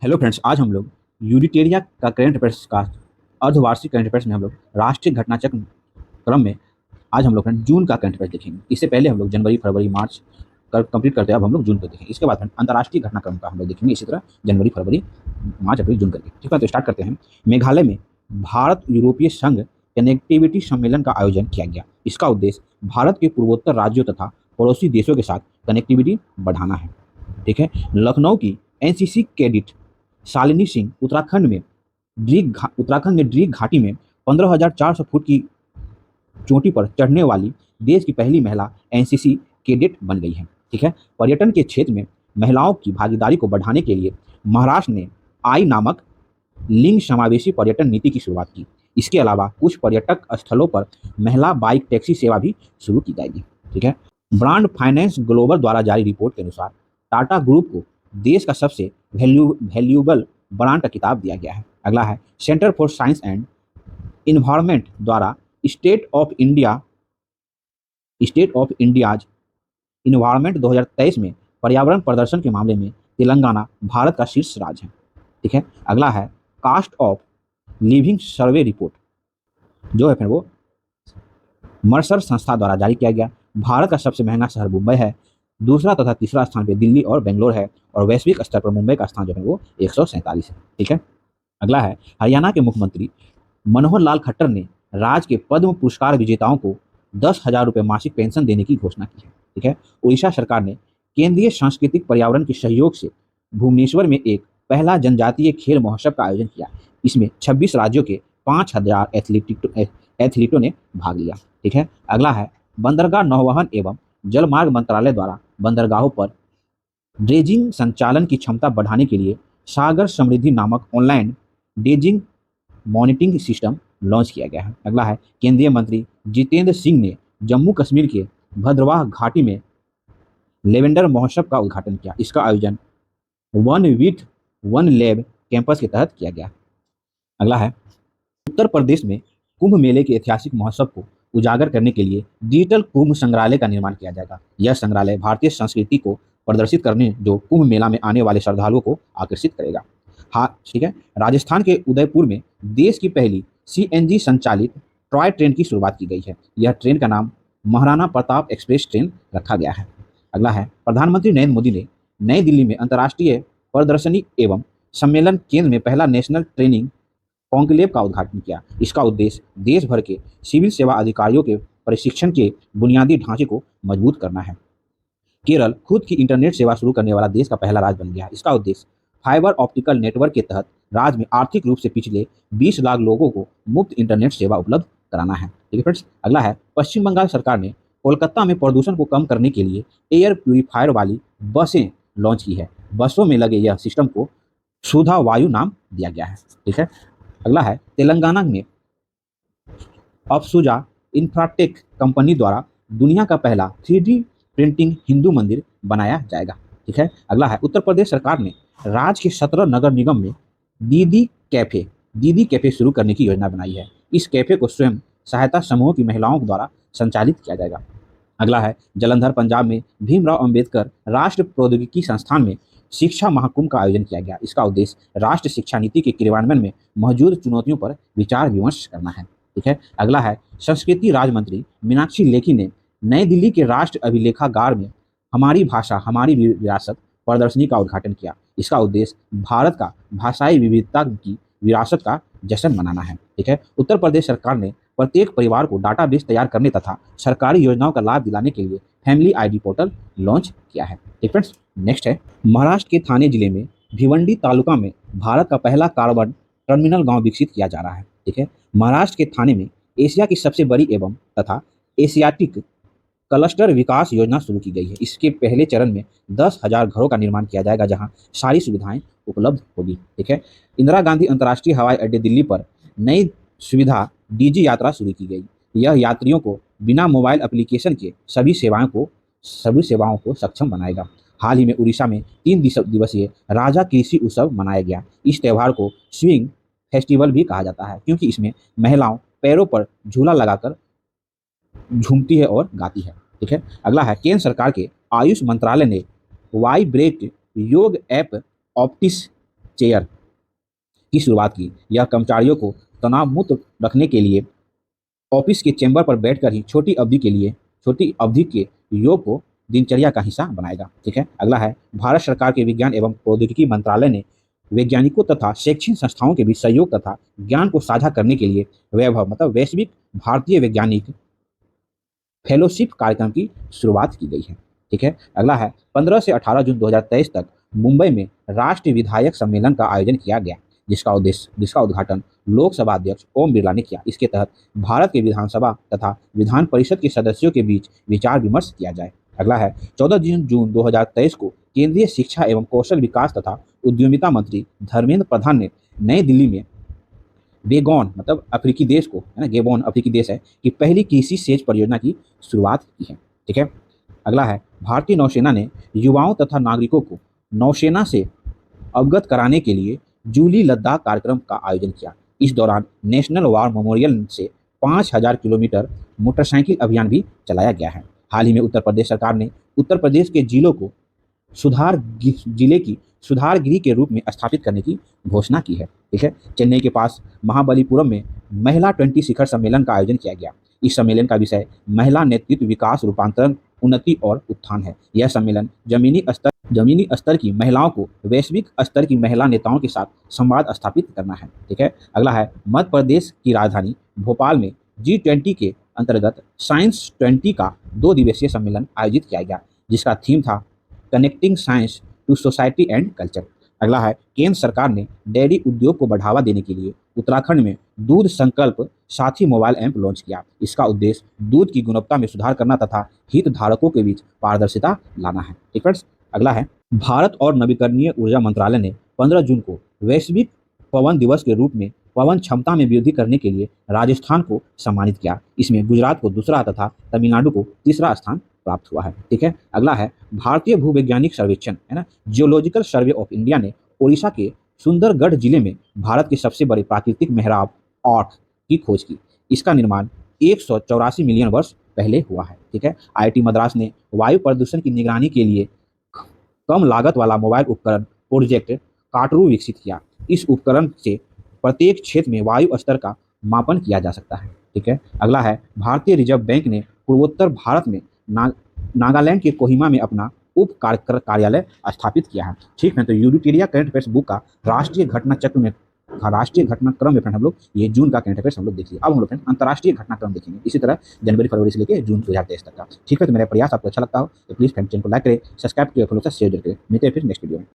Hello friends, आज हम लोग यूरिटेरिया का करंट अफेयर्स का अर्धवार्षिक करंट अफेयर्स में हम लोग राष्ट्रीय घटनाचक्र क्रम में आज हम लोग फ्रेंड जून का करंट अफेयर्स देखेंगे। इससे पहले हम लोग जनवरी, फरवरी, मार्च कर कंप्लीट करते हैं। अब हम लोग जून को देखेंगे। इसके बाद फ्रेंड अंतर्राष्ट्रीय घटनाक्रम का हम लोग देखेंगे। इसी तरह जनवरी, फरवरी, मार्च, अप्रैल, जून करके। ठीक है, तो स्टार्ट करते हैं। मेघालय में भारत यूरोपीय संघ कनेक्टिविटी सम्मेलन का आयोजन किया गया। इसका उद्देश्य भारत के पूर्वोत्तर राज्यों तथा पड़ोसी देशों के साथ कनेक्टिविटी बढ़ाना है। ठीक है, लखनऊ की एनसीसी कैडेट शालिनी सिंह उत्तराखंड में ड्रीक घाटी में 15,400 फुट की चोटी पर चढ़ने वाली देश की पहली महिला एनसीसी कैडेट बन गई है। ठीक है, पर्यटन के क्षेत्र में महिलाओं की भागीदारी को बढ़ाने के लिए महाराष्ट्र ने आई नामक लिंग समावेशी पर्यटन नीति की शुरुआत की। इसके अलावा कुछ पर्यटक स्थलों पर महिला बाइक टैक्सी सेवा भी शुरू की जाएगी। ठीक है, ब्रांड फाइनेंस ग्लोबल द्वारा जारी रिपोर्ट के अनुसार टाटा ग्रुप को देश का सबसे वैल्यूएबल ब्रांड का खिताब दिया गया है। अगला है, centre for science and environment द्वारा स्टेट ऑफ इंडियाज इन्वायरमेंट 2023 में पर्यावरण प्रदर्शन के मामले में तेलंगाना भारत का शीर्ष राज्य है। ठीक है, अगला है, cost of living survey report जो है फिर वो मर्सर संस्था द्वारा जारी किया गया। भारत का सबसे महंगा शहर मुंबई है। दूसरा तथा तीसरा स्थान पे दिल्ली और बेंगलोर है, और वैश्विक स्तर पर मुंबई का स्थान जो है वो 147 है। ठीक है, अगला है, हरियाणा के मुख्यमंत्री मनोहर लाल खट्टर ने राज्य के पद्म पुरस्कार विजेताओं को 10,000 रुपये मासिक पेंशन देने की घोषणा की है। ठीक है, उड़ीसा सरकार ने केंद्रीय सांस्कृतिक पर्यावरण के सहयोग से भुवनेश्वर में एक पहला जनजातीय खेल महोत्सव का आयोजन किया। इसमें 26 राज्यों के 5,000 एथलीटों ने भाग लिया। ठीक है, अगला है, बंदरगाह नौवहन एवं जलमार्ग मंत्रालय द्वारा बंदरगाहों पर ड्रेजिंग संचालन की क्षमता बढ़ाने के लिए सागर समृद्धि नामक online dredging monitoring system launch किया गया है। अगला है, केंद्रीय मंत्री जितेंद्र सिंह ने जम्मू कश्मीर के भद्रवाह घाटी में लेवेंडर महोत्सव का उद्घाटन किया। इसका आयोजन one with one lab campus के तहत किया गया। अगला है, उत्तर प्रदेश में कुंभ मेले के ऐतिहासिक महोत्सव को उजागर करने के लिए डिजिटल कुंभ संग्रहालय का निर्माण किया जाएगा। यह संग्रहालय भारतीय संस्कृति को प्रदर्शित करने जो कुंभ मेला में आने वाले श्रद्धालुओं को आकर्षित करेगा। हाँ, ठीक है, राजस्थान के उदयपुर में देश की पहली सीएनजी संचालित टॉय ट्रेन की शुरुआत की गई है। यह ट्रेन का नाम महाराणा प्रताप एक्सप्रेस ट्रेन रखा गया है। अगला है, प्रधानमंत्री नरेंद्र मोदी ने नई दिल्ली में अंतर्राष्ट्रीय प्रदर्शनी एवं सम्मेलन केंद्र में पहला नेशनल ट्रेनिंग कॉन्क्लेव का उद्घाटन किया। इसका उद्देश्य देश भर के सिविल सेवा अधिकारियों के प्रशिक्षण के बुनियादी ढांचे को मजबूत करना है। केरल खुद की इंटरनेट सेवा शुरू करने वाला देश का पहला राज्य बन गया। इसका उद्देश्य फाइबर ऑप्टिकल नेटवर्क के तहत राज्य में आर्थिक रूप से पिछले 20 लाख लोगों को मुफ्त इंटरनेट सेवा उपलब्ध कराना है। ठीक है फ्रेंड्स, अगला है, पश्चिम बंगाल सरकार ने कोलकाता में प्रदूषण को कम करने के लिए एयर प्यूरिफायर वाली बसें लॉन्च की है। बसों में लगे यह सिस्टम को सुधा वायु नाम दिया गया है। ठीक है, अगला है, तेलंगाना में अफसुजा इंफ्राटेक कंपनी द्वारा दुनिया का पहला 3D प्रिंटिंग हिंदू मंदिर बनाया जाएगा। ठीक है, अगला है, उत्तर प्रदेश सरकार ने राज्य के 17 नगर निगम में दीदी कैफे शुरू करने की योजना बनाई है। इस कैफे को स्वयं सहायता समूहों की महिलाओं द्वारा संचालित किया जाएगा। अगला है, जलंधर पंजाब में भीमराव अंबेडकर राष्ट्रीय प्रौद्योगिकी संस्थान में शिक्षा महाकुंभ का आयोजन किया गया। इसका उद्देश्य राष्ट्रीय शिक्षा नीति के क्रियान्वयन में मौजूद चुनौतियों पर विचार विमर्श करना है। ठीक है, अगला है, संस्कृति राज्य मंत्री मीनाक्षी लेखी ने नई दिल्ली के राष्ट्रीय अभिलेखागार में हमारी भाषा हमारी विरासत प्रदर्शनी का उद्घाटन किया। इसका उद्देश्य भारत का भाषाई विविधता की विरासत का जश्न मनाना है। ठीक है, उत्तर प्रदेश सरकार ने प्रत्येक परिवार को डाटाबेस तैयार करने तथा सरकारी योजनाओं का लाभ दिलाने के लिए फैमिली आईडी पोर्टल लॉन्च किया है। ठीक फ्रेंड्स, नेक्स्ट है, महाराष्ट्र के थाने जिले में भिवंडी तालुका में भारत का पहला कार्बन टर्मिनल गांव विकसित किया जा रहा है। ठीक है, महाराष्ट्र के थाने में एशिया की सबसे बड़ी एवं तथा एशियाटिक क्लस्टर विकास योजना शुरू की गई है। इसके पहले चरण में 10,000 घरों का निर्माण किया जाएगा, जहां सारी सुविधाएं उपलब्ध होगी। ठीक है, इंदिरा गांधी अंतर्राष्ट्रीय हवाई अड्डे दिल्ली पर नई सुविधा डीजी यात्रा शुरू की गई। यह यात्रियों को बिना मोबाइल एप्लीकेशन के सभी सेवाओं को सक्षम बनाएगा। हाल ही में उड़ीसा में 3 दिवसीय राजा कृषि उत्सव मनाया गया। इस त्यौहार को स्विंग फेस्टिवल भी कहा जाता है, क्योंकि इसमें महिलाओं पैरों पर झूला लगाकर झूमती है और गाती है। ठीक है, अगला है, केंद्र सरकार के आयुष मंत्रालय ने वाइब्रेट योग ऐप ऑप्टिस चेयर की शुरुआत की। यह कर्मचारियों को तनाव मुक्त रखने के लिए ऑफिस के चैम्बर पर बैठकर ही छोटी अवधि के योग को दिनचर्या का हिस्सा बनाएगा। ठीक है, अगला है भारत सरकार के विज्ञान एवं प्रौद्योगिकी मंत्रालय ने वैज्ञानिकों तथा शैक्षणिक संस्थाओं के बीच सहयोग तथा ज्ञान को साझा करने के लिए वैभव मतलब वैश्विक भारतीय वैज्ञानिक फेलोशिप कार्यक्रम की शुरुआत की गई है। ठीक है, अगला है 15 से 18 जून 2023 तक मुंबई में राष्ट्रीय विधायक सम्मेलन का आयोजन किया गया, जिसका उद्घाटन लोकसभा अध्यक्ष ओम बिरला ने किया। इसके तहत भारत के विधानसभा तथा विधान परिषद के सदस्यों के बीच विचार विमर्श किया जाए। अगला है 14 जून 2023 को केंद्रीय शिक्षा एवं कौशल विकास तथा उद्यमिता मंत्री धर्मेंद्र प्रधान ने नई दिल्ली में बेगोन मतलब अफ्रीकी देश को, है ना, गेबोन अफ्रीकी देश है, कि पहली कृषि सेच परियोजना की शुरुआत की है। ठीक है, अगला है भारतीय नौसेना ने युवाओं तथा नागरिकों को नौसेना से अवगत कराने के लिए जूली लद्दाख कार्यक्रम का आयोजन किया। इस दौरान नेशनल वार मेमोरियल से 5000 किलोमीटर मोटरसाइकिल अभियान भी चलाया गया है। हाल ही में उत्तर प्रदेश सरकार ने उत्तर प्रदेश के जिलों को जिले की सुधारगिरी के रूप में स्थापित करने की घोषणा की है। ठीक है, चेन्नई के पास महाबलीपुरम में महिला 20 शिखर सम्मेलन का आयोजन किया गया। इस सम्मेलन का विषय महिला नेतृत्व, विकास, रूपांतरण, उन्नति और उत्थान है। यह सम्मेलन जमीनी स्तर की महिलाओं को वैश्विक स्तर की महिला नेताओं के साथ संवाद स्थापित करना है। ठीक है, अगला है मध्य प्रदेश की राजधानी भोपाल में G20 के अंतर्गत साइंस 20 का 2 दिवसीय सम्मेलन आयोजित किया गया, जिसका थीम था connecting science to society and culture. अगला है केंद्र सरकार ने डेयरी उद्योग को बढ़ावा देने के लिए उत्तराखंड में दूध संकल्प साथी मोबाइल ऐप लॉन्च किया। इसका उद्देश्य दूध की गुणवत्ता में सुधार करना तथा हितधारकों के बीच पारदर्शिता लाना है। ठीक फ्रेंड्स, अगला है भारत और नवीकरणीय ऊर्जा मंत्रालय ने 15 जून को वैश्विक पवन दिवस के रूप में पवन क्षमता में वृद्धि करने के लिए राजस्थान को सम्मानित किया। इसमें गुजरात को दूसरा तथा तमिलनाडु को तीसरा स्थान प्राप्त हुआ है। ठीक है, अगला है भारतीय भूवैज्ञानिक सर्वेक्षण, है ना, जियोलॉजिकल सर्वे ऑफ इंडिया ने ओडिशा के सुंदरगढ़ जिले में भारत के सबसे बड़े प्राकृतिक मेहराब आर्क की खोज की। इसका निर्माण 184 मिलियन वर्ष पहले हुआ है। ठीक है, IIT मद्रास ने वायु प्रदूषण की निगरानी के लिए कम लागत वाला मोबाइल उपकरण प्रोजेक्ट काटरू विकसित किया। इस उपकरण से प्रत्येक क्षेत्र में वायु स्तर का मापन किया जा सकता है। ठीक है, अगला है भारतीय रिजर्व बैंक ने पूर्वोत्तर भारत में नागालैंड के कोहिमा में अपना उप कार्यालय स्थापित किया है। ठीक है, तो यूरिटेरिया करंट अफेयर्स बुक का राष्ट्रीय घटनाक्रम में फ्रेंड हम लोग ये जून का करंट अफेयर्स हम लोग देख लिया। अब हम लोग फ्रेंड अंतर्राष्ट्रीय घटनाक्रम देखेंगे, इसी तरह जनवरी फरवरी से लेकर जून 2023 तक का। ठीक है, तो मेरा प्रयास आपको अच्छा लगता हो तो प्लीज़ फ्रेंड चैनल को लाइक करें, सब्सक्राइब करें, फॉलो शेयर करें। मिलते हैं फिर नेक्स्ट वीडियो में।